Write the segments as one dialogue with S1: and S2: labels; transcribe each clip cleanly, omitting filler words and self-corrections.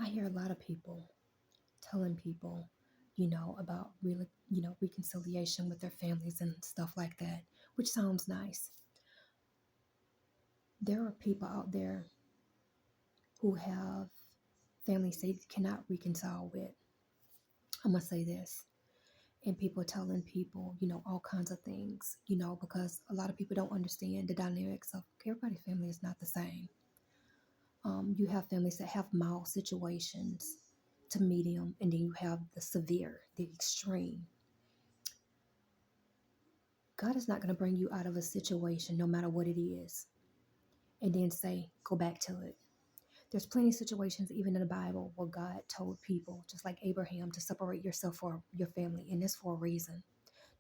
S1: I hear a lot of people telling people, about really, reconciliation with their families and stuff like that, which sounds nice. There are people out there who have families they cannot reconcile with. I'm gonna say this. And people telling people, all kinds of things, because a lot of people don't understand the dynamics of everybody's family is not the same. You have families that have mild situations to medium, and then you have the severe, the extreme. God is not going to bring you out of a situation, no matter what it is, and then say, go back to it. There's plenty of situations, even in the Bible, where God told people, just like Abraham, to separate yourself from your family, and it's for a reason.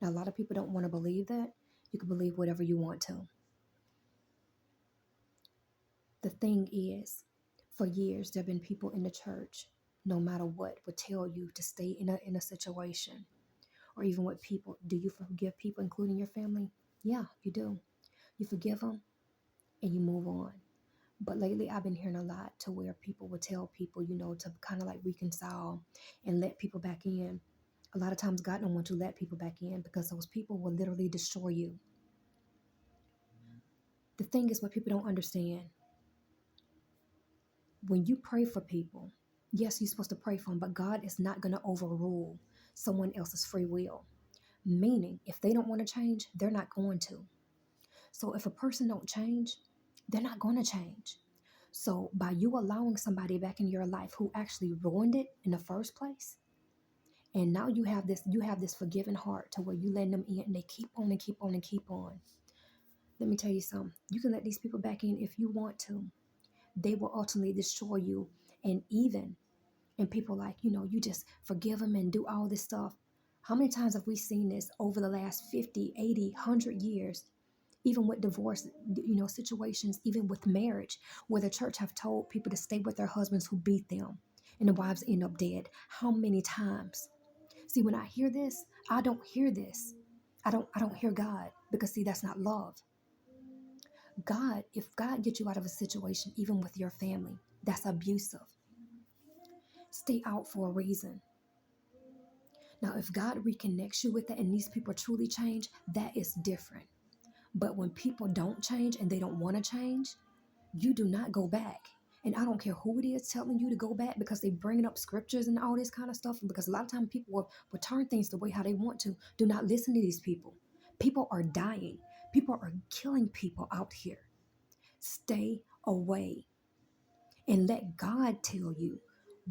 S1: Now, a lot of people don't want to believe that. You can believe whatever you want to. The thing is, for years, there have been people in the church, no matter what, would tell you to stay in a situation. Or even with people, do you forgive people, including your family? Yeah, you do. You forgive them and you move on. But lately, I've been hearing a lot to where people would tell people, to kind of like reconcile and let people back in. A lot of times, God don't want to let people back in because those people will literally destroy you. The thing is, what people don't understand, when you pray for people, yes, you're supposed to pray for them, but God is not going to overrule someone else's free will. Meaning, if they don't want to change, they're not going to. So if a person don't change, they're not going to change. So by you allowing somebody back in your life who actually ruined it in the first place, and now you have this forgiving heart to where you letting them in and they keep on and keep on and keep on. Let me tell you something. You can let these people back in if you want to. They will ultimately destroy you. And people like, you just forgive them and do all this stuff. How many times have we seen this over the last 50, 80, 100 years? Even with divorce, situations, even with marriage, where the church have told people to stay with their husbands who beat them and the wives end up dead. How many times? See, when I hear this, I don't hear this. I don't hear God, because see, that's not love. If God gets you out of a situation, even with your family, that's abusive. Stay out for a reason. Now, if God reconnects you with that and these people truly change, that is different. But when people don't change and they don't want to change, you do not go back. And I don't care who it is telling you to go back, because they bringing up scriptures and all this kind of stuff. Because a lot of times people will turn things the way how they want to. Do not listen to these people. People are dying. People are killing people out here. Stay away and let God tell you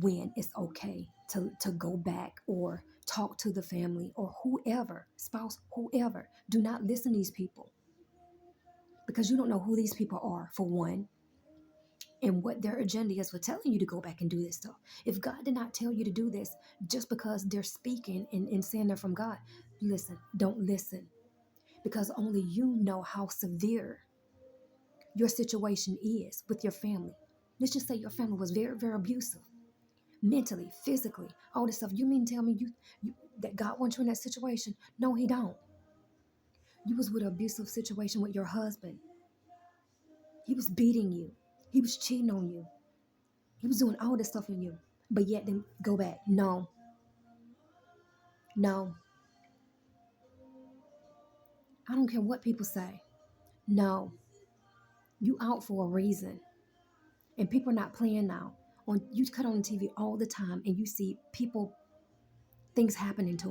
S1: when it's okay to go back or talk to the family or whoever, spouse, whoever. Do not listen to these people, because you don't know who these people are, for one, and what their agenda is for telling you to go back and do this stuff. If God did not tell you to do this just because they're speaking and saying they're from God, listen, don't listen, because only you know how severe your situation is with your family. Let's just say your family was very, very abusive, mentally, physically, all this stuff. You mean tell me you that God wants you in that situation? No, he don't. You was with an abusive situation with your husband. He was beating you. He was cheating on you. He was doing all this stuff on you. But yet then go back. No. No. I don't care what people say. No. You out for a reason. And people are not playing now. You cut on TV all the time and you see people, things happening to